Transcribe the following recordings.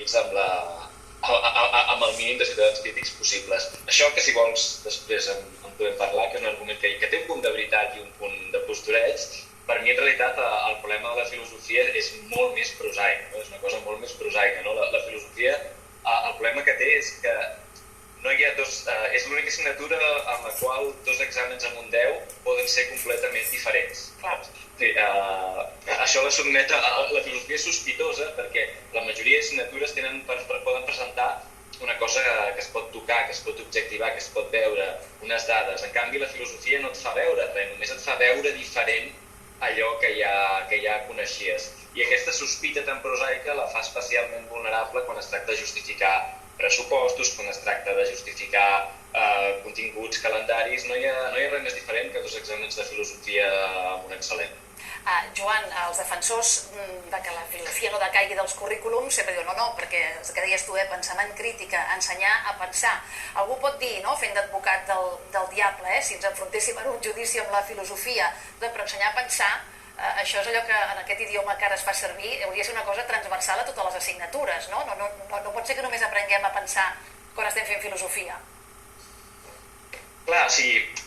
reduïts amb el mínim de ciutadans crítics possibles. Això que si vols després en podem parlar, que és un argument que té un punt de veritat i un punt de postureig, per mi en realitat el problema de la filosofia és molt més prosaic, no? És una cosa molt més prosaica, no? La filosofia, el problema que té és que no hi ha és l'única assignatura en la qual dos exàmens amb un 10 poden ser completament diferents. Això la sotmet la filosofia és sospitosa perquè la majoria d'assignatures poden presentar una cosa que es pot tocar, que es pot objectivar, que es pot veure, unes dades. En canvi, la filosofia no et fa veure res, només et fa veure diferent allò que ja coneixies. I aquesta sospita tan prosaica la fa especialment vulnerable quan es tracta de justificar pressupostos, quan es tracta de justificar continguts, calendaris. No hi ha res més diferent que dos exàmens de filosofia amb un excel·lent. Joan, els defensors de que la filosofia no decaigui dels currículums sempre diuen no, perquè el que deies tu, pensament crítica, ensenyar a pensar. Algú pot dir, fent d'advocat del diable, si ens enfrontéssim en un judici amb la filosofia, però ensenyar a pensar, això és allò que en aquest idioma que ara es fa servir hauria de ser una cosa transversal a totes les assignatures, no? No pot ser que només aprenguem a pensar quan estem fent filosofia. Clar,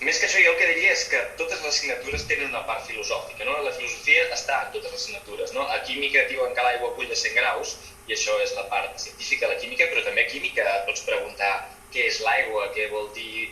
més que això jo el que diria és que totes les assignatures tenen una part filosòfica, no? La filosofia està en totes les assignatures, no? A química diuen que l'aigua bull a 100 graus, i això és la part científica de la química, però també a química pots preguntar què és l'aigua, què vol dir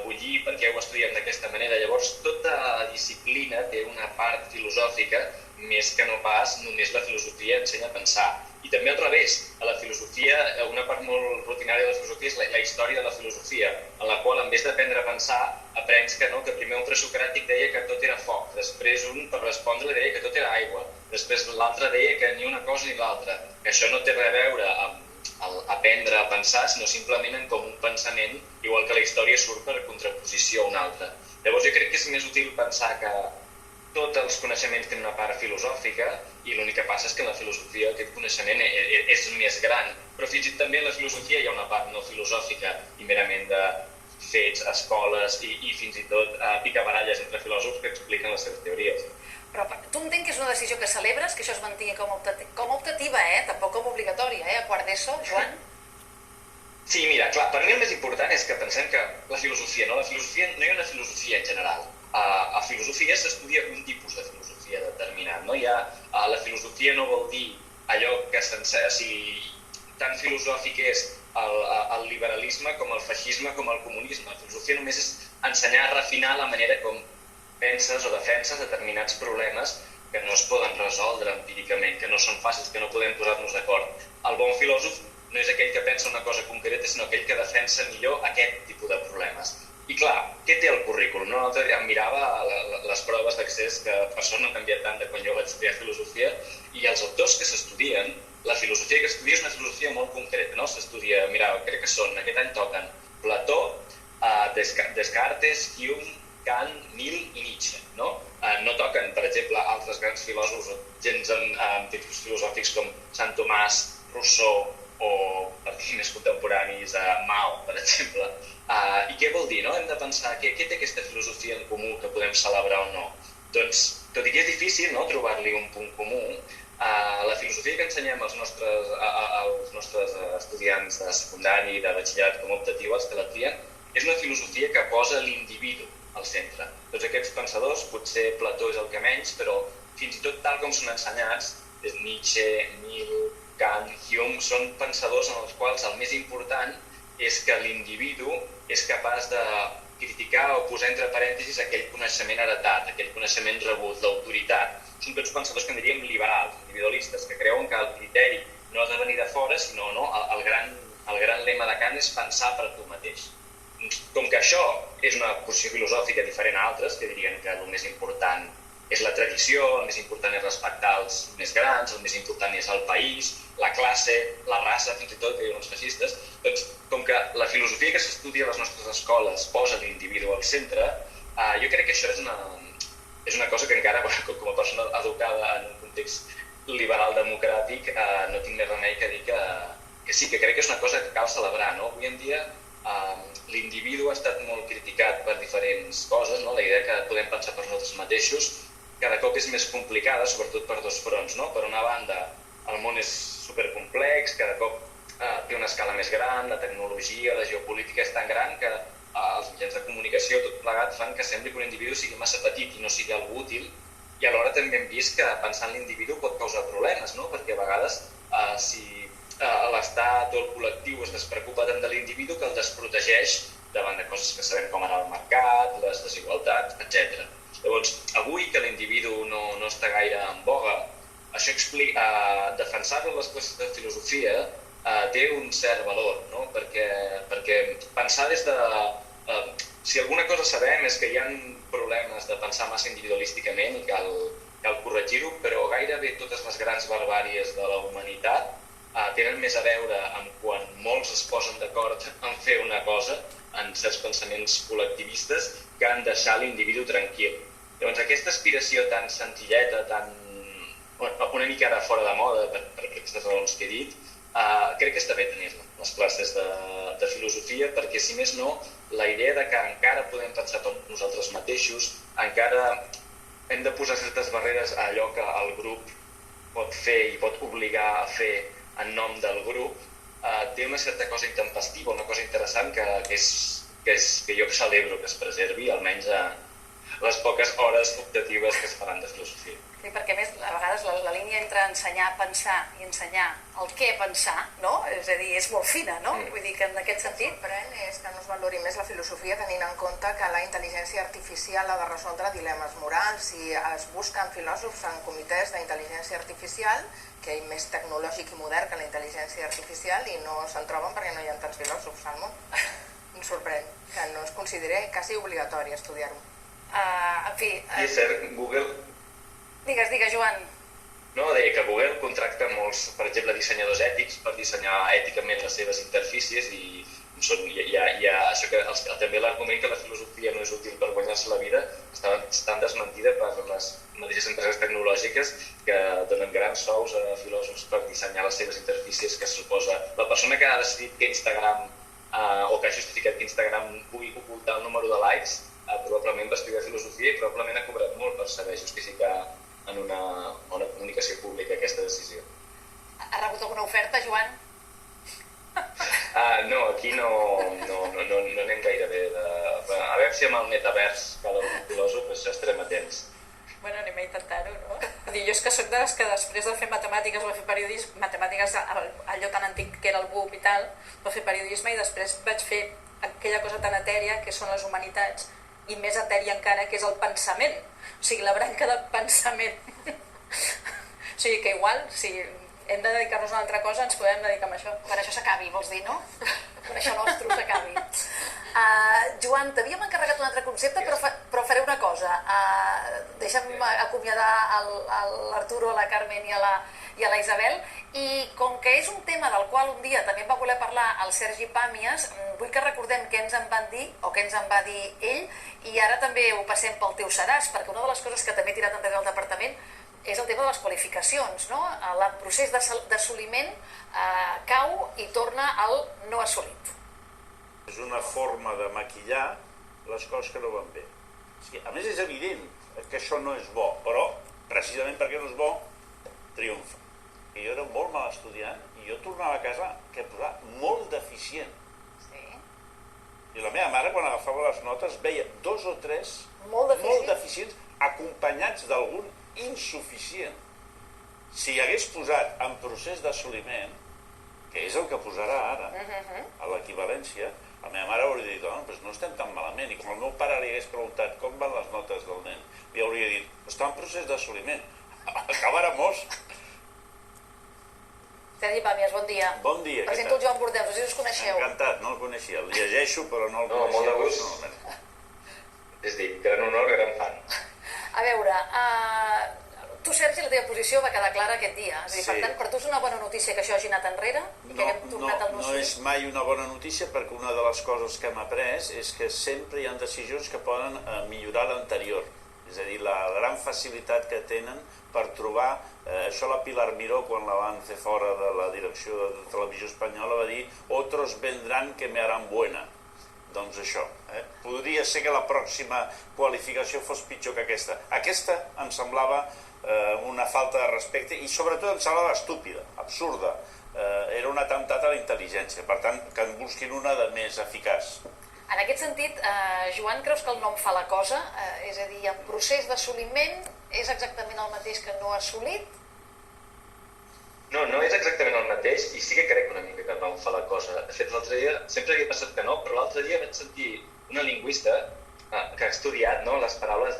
bullir, per què ho estudiem d'aquesta manera. Llavors, tota disciplina té una part filosòfica, més que no pas només la filosofia ensenya a pensar. I també al revés, a la filosofia, una part molt rutinària de la filosofia és la història de la filosofia, en la qual en vez d'aprendre a pensar, aprens que primer un presocràtic deia que tot era foc, després un per respondre deia que tot era aigua, després l'altre deia que ni una cosa ni l'altra, que això no té res a veure amb aprendre a pensar, sinó simplement com un pensament, igual que la història surt per contraposició a una altra. Llavors jo crec que és més útil pensar que tots els coneixements tenen una part filosòfica i l'únic que passa és que en la filosofia aquest coneixement és més gran, però fins i tot també en la filosofia hi ha una part no filosòfica i merament de fets, escoles i fins i tot picabaralles entre filòsofs que expliquen les seves teories. Però tu entenc que és una decisió que celebres, que això es mantingui com a optativa, tampoc com obligatòria, a quart d'ESO, Joan? Sí, mira, clar, per mi el més important és que pensem que la filosofia, no hi ha una filosofia en general. A filosofia s'estudia un tipus de filosofia determinat, no? La filosofia no vol dir allò que tan filosòfic és el liberalisme com el feixisme com el comunisme. La filosofia només és ensenyar a refinar la manera com penses o defenses determinats problemes que no es poden resoldre empíricament, que no són fàcils, que no podem posar-nos d'acord. El bon filòsof no és aquell que pensa una cosa concreta, sinó aquell que defensa millor aquest tipus de problemes. I clar, què té el currículum? L'altre dia em mirava les proves d'accés, que per això no han canviat tant de quan jo vaig estudiar filosofia, i els autors que s'estudien, la filosofia que s'estudia és una filosofia molt concreta, no? S'estudia, mira, crec que aquest any toquen Plató, Descartes, Hume, Kant, Mill i Nietzsche, no? No toquen, per exemple, altres grans filòsofs o gens amb títols filosòfics com Sant Tomàs, Rousseau o, per dir més contemporanis, Mao, per exemple. I què vol dir, no? Hem de pensar què té aquesta filosofia en comú que podem celebrar o no. Doncs, tot i que és difícil trobar-li un punt comú, la filosofia que ensenyem als nostres estudiants de secundari i de batxillerat com a optatiu, els que la trien, és una filosofia que posa l'individu al centre. Tots aquests pensadors, potser Plató és el que menys, però fins i tot tal com són ensenyats, Nietzsche, Mill, Kant, Hume, són pensadors en els quals el més important és que l'individu és capaç de criticar o posar entre parèntesis aquell coneixement heretat, aquell coneixement rebut, l'autoritat. Són tots pensadors que en diríem liberals, individualistes, que creuen que el criteri no ha de venir de fora, sinó el gran lema de Kant és pensar per tu mateix. Com que això és una posició filosòfica diferent a altres, que dirien que el més important és la tradició, el més important és respectar els més grans, el més important és el país, la classe, la raça, fins i tot, que diuen els feixistes, doncs, com que la filosofia que s'estudia a les nostres escoles posa l'individu al centre, jo crec que això és una cosa que encara, com a persona educada en un context liberal democràtic, no tinc més remei que dir que sí, que crec que és una cosa que cal celebrar, no? Avui en dia l'individu ha estat molt criticat per diferents coses, no? La idea que podem pensar per nosaltres mateixos cada cop és més complicada, sobretot per dos fronts, no? Per una banda, el món és supercomplex, cada cop té una escala més gran, la tecnologia, la geopolítica és tan gran que els mitjans de comunicació, tot plegat, fan que sembli que un individu sigui massa petit i no sigui algú útil, i alhora també hem vist que pensar en l'individu pot causar problemes, no? Perquè a vegades si l'Estat o el col·lectiu es despreocupa tant de l'individu que el desprotegeix davant de coses que sabem com ara el mercat, les desigualtats, etc. Llavors, avui que l'individu no està gaire en boga, això explica, defensar-lo en les classes de filosofia té un cert valor, no? Perquè pensar des de... Si alguna cosa sabem és que hi ha problemes de pensar massa individualísticament i cal corregir-ho, però gairebé totes les grans barbàries de la humanitat tenen més a veure amb quan molts es posen d'acord en fer una cosa, en certs pensaments col·lectivistes, que en deixar l'individu tranquil. Llavors, aquesta aspiració tan senzilleta, una mica ara fora de moda, per aquestes raons que he dit, crec que està bé tenir-la, les classes de filosofia, perquè, si més no, la idea de que encara podem pensar tot nosaltres mateixos, encara hem de posar certes barreres a allò que el grup pot fer i pot obligar a fer en nom del grup, té una certa cosa intempestiva, una cosa interessant que jo celebro que es preservi, almenys a les poques hores optatives que es faran de filosofia. Sí, perquè a més, a vegades la línia entre ensenyar a pensar i ensenyar el què pensar, no? És a dir, és molt fina, no? Vull dir que en aquest sentit... El que sorprèn és que no es valori més la filosofia tenint en compte que la intel·ligència artificial ha de resoldre dilemes morals i es busquen filòsofs en comitès d'intel·ligència artificial, que és més tecnològic i modern que la intel·ligència artificial, i no se'n troben perquè no hi ha tants filòsofs al món. Em sorprèn que no es consideri quasi obligatori estudiar-ho. En fi... I és cert, Google... Digues, Joan. No, deia que Google contracta molts, per exemple, dissenyadors ètics per dissenyar èticament les seves interfícies i hi ha això que també l'argument que la filosofia no és útil per guanyar-se la vida està desmentida per les mateixes empreses tecnològiques que donen grans sous a filòsofs per dissenyar les seves interfícies, que suposa la persona que ha decidit que Instagram o que ha justificat que Instagram pugui ocultar el número de likes probablement va estudiar filosofia i probablement ha cobrat molt per saber justificar en una comunicació pública aquesta decisió. Ha rebut alguna oferta, Joan? No, aquí no anem gaire bé. A veure si amb el metavers cal algun filòsof, això estarem atents. Bueno, anem a intentar-ho, no? Jo és que soc de les que després de fer matemàtiques o fer periodisme, matemàtiques allò tan antic que era el BUP i tal, va fer periodisme i després vaig fer aquella cosa tan etèria que són les humanitats i més etèria encara, que és el pensament. O sigui, la branca del pensament. O sigui, que igual, si hem de dedicar-nos a una altra cosa, ens podem dedicar a això. Per això s'acabi, vols dir, no? Per això nostre s'acabi. Joan, t'havíem encarregat un altre concepte, però faré una cosa. Deixa'm acomiadar l'Arturo, la Carmen i a la Isabel, i com que és un tema del qual un dia també va voler parlar el Sergi Pàmies, vull que recordem què ens en van dir, o què ens en va dir ell, i ara també ho passem pel teu seràs, perquè una de les coses que també he tirat enrere el departament és el tema de les qualificacions, no? El procés d'assoliment cau i torna al no assolit. És una forma de maquillar les coses que no van bé. A més, és evident que això no és bo, però precisament perquè no és bo, triomfa. Jo era un molt mal estudiant i jo tornava a casa que posava molt deficient. Sí. I la meva mare, quan agafava les notes, veia 2 o 3 molt deficients acompanyats d'algun insuficient. Si hagués posat en procés d'assoliment, que és el que posarà ara, a l'equivalència, la meva mare hauria dit, doncs no estem tan malament. I com el meu pare li hagués preguntat com van les notes del nen, li hauria dit, està en procés d'assoliment. Acabarà mos. Sergi Pàmies, bon dia. Bon dia. Presento el Joan Bordeus, no sé si us coneixeu. Encantat, no el coneixia. El llegeixo, però no el coneixia. No, molt de gust. És dir, gran honor, gran fan. A veure, tu, Sergi, la teva posició va quedar clara aquest dia. És a dir, per tant, per tu és una bona notícia que això hagi anat enrere? No és mai una bona notícia, perquè una de les coses que hem après és que sempre hi ha decisions que poden millorar l'anterior. És a dir, la gran facilitat que tenen per trobar... Això la Pilar Miró, quan la van fer fora de la direcció de Televisió Espanyola, va dir «Otros vendrán que me harán buena». Doncs això. Podria ser que la pròxima qualificació fos pitjor que aquesta. Aquesta em semblava una falta de respecte i sobretot em semblava estúpida, absurda. Era un atemptat a la intel·ligència, per tant que en busquin una de més eficaç. En aquest sentit, Joan, creus que el nom fa la cosa? És a dir, en procés d'assoliment és exactament el mateix que no assolit? No, no és exactament el mateix i sí que crec una mica que el nom fa la cosa. De fet, l'altre dia, sempre havia passat que no, però l'altre dia vaig sentir una lingüista que ha estudiat les paraules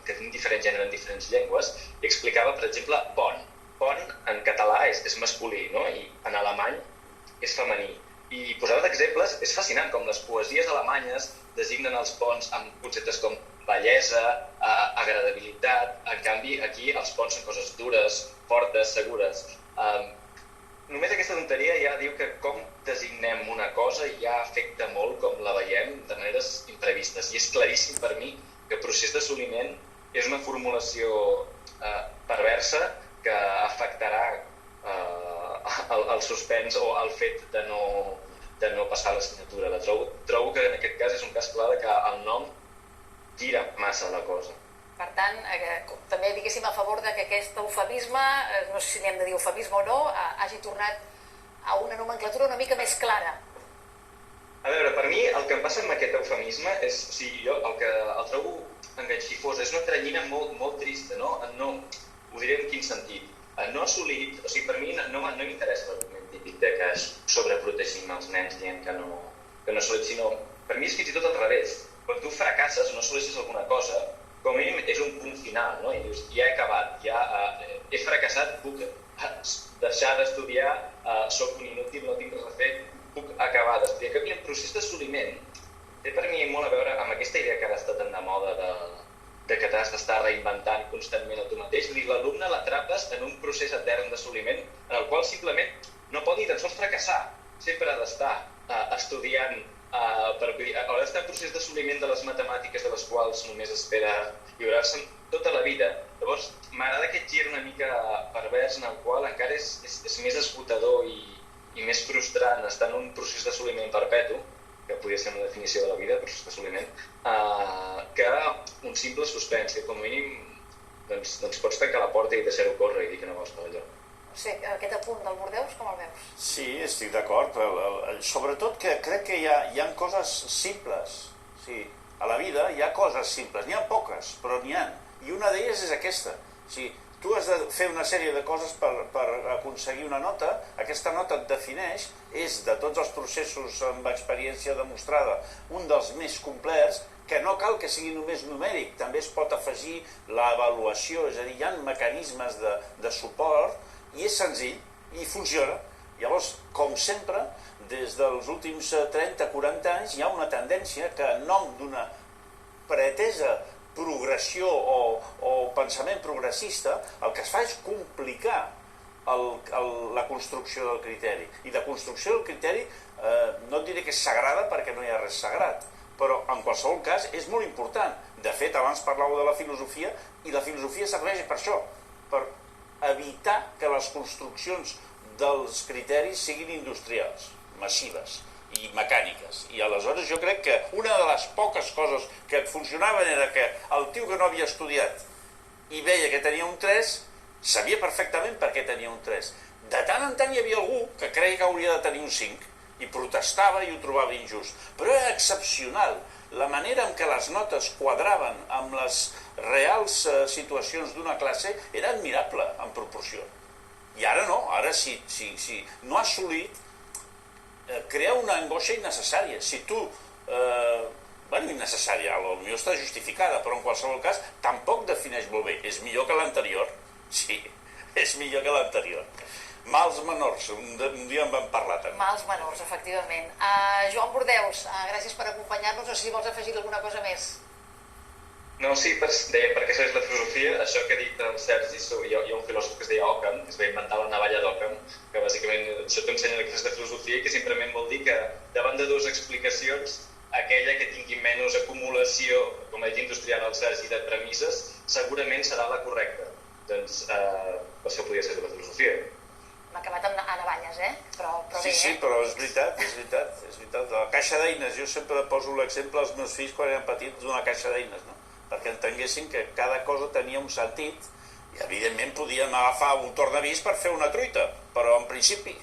que tenen diferent gènere en diferents llengües i explicava, per exemple, pont. Pont en català és masculí, no? I en alemany és femení. I posava d'exemples, és fascinant com les poesies alemanyes designen els ponts amb conceptes com bellesa, agradabilitat. En canvi, aquí els ponts són coses dures, fortes, segures. Només aquesta tonteria ja diu que com designem una cosa ja afecta molt com la veiem de maneres imprevistes. I és claríssim per mi que el procés d'assoliment és una formulació perversa que afectarà el suspens o el fet de no passar l'assignatura. Trobo que en aquest cas és un cas clar que el nom gira massa la cosa. Per tant, també diguéssim a favor que aquest eufemisme, no sé si n'hem de dir eufemisme o no, hagi tornat a una nomenclatura una mica més clara. A veure, per mi el que em passa amb aquest eufemisme és, o sigui, jo el que el trobo enganxifós, és una teranyina molt trista, no? Ho diré en quin sentit. No assolit, o sigui, per mi no m'interessa l'argument típic de que sobreprotegim els nens dient que no assolit, sinó per mi és fins i tot al revés. Quan tu fracasses o no assoleixes alguna cosa, com a mínim és un punt final, no? I dius, ja he acabat, ja he fracassat, puc deixar d'estudiar, soc un inútil, no tinc res a fer, puc acabar d'estudiar. En canvi, el procés d'assoliment té per mi molt a veure amb aquesta idea que ara està tan de moda de que t'has d'estar reinventant constantment a tu mateix, ni l'alumne l'atrapes en un procés etern d'assoliment en el qual simplement no pot ni tan sols fracassar. Sempre ha d'estar estudiant, haurà d'estar en procés d'assoliment de les matemàtiques de les quals només espera lliurar-se tota la vida. Llavors, m'agrada aquest gir una mica pervers en el qual encara és més esgotador i més frustrant estar en un procés d'assoliment perpetu, que podria ser una definició de la vida, procés d'assoliment, que un simple suspens, que com a mínim doncs pots tancar la porta i deixar-ho córrer i dir que no vols per allò. No sé, aquest apunt del Bordeus, com el veus? Sí, estic d'acord. Sobretot que crec que hi ha coses simples. Sí, a la vida hi ha coses simples. N'hi ha poques, però n'hi ha. I una d'elles és aquesta. Sí, tu has de fer una sèrie de coses per aconseguir una nota. Aquesta nota et defineix, és de tots els processos amb experiència demostrada un dels més complets, que no cal que sigui només numèric, també es pot afegir l'avaluació, és a dir, hi ha mecanismes de suport i és senzill i funciona. Llavors, com sempre, des dels últims 30-40 anys hi ha una tendència que en nom d'una pretesa progressió o pensament progressista, el que es fa és complicar la construcció del criteri. I de construcció del criteri no et diré que és sagrada perquè no hi ha res sagrat, però en qualsevol cas és molt important. De fet, abans parlàveu de la filosofia i la filosofia serveix per això, per evitar que les construccions dels criteris siguin industrials, massives i mecàniques. I aleshores jo crec que una de les poques coses que et funcionaven era que el tio que no havia estudiat i veia que tenia un 3, sabia perfectament per què tenia un 3. De tant en tant hi havia algú que creia que hauria de tenir un 5 i protestava i ho trobava injust. Però era excepcional. La manera en què les notes quadraven amb les reals situacions d'una classe era admirable en proporció. I ara no, ara si no has assolit, crea una angoixa innecessària. Si tu, innecessària, potser està justificada, però en qualsevol cas tampoc defineix molt bé. És millor que l'anterior? Sí, és millor que l'anterior. Mals menors, un dia en vam parlar també. Mals menors, efectivament. Joan Bordeus, gràcies per acompanyar-nos. No sé si vols afegir alguna cosa més. No, sí, deia, perquè això és la filosofia, això que ha dit el Sergi, hi ha un filòsof que es deia Occam, que es va inventar la navalla d'Occam, que bàsicament això t'ensenya que és de filosofia i que simplement vol dir que davant de dues explicacions, aquella que tingui menys acumulació, com ha dit industrial el Sergi, de premisses, segurament serà la correcta. Doncs això podria ser de la filosofia. M'ha acabat a navalles, però bé, Sí, però és veritat. La caixa d'eines, jo sempre poso l'exemple als meus fills quan eren petits d'una caixa d'eines, no? Perquè entenguessin que cada cosa tenia un sentit I evidentment podíem agafar un tornavís per fer una truita, però en principi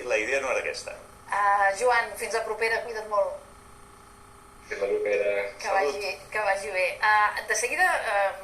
la idea no era aquesta. Joan, fins la propera, cuida't molt. Fins la propera. Que vagi bé. De seguida, mira,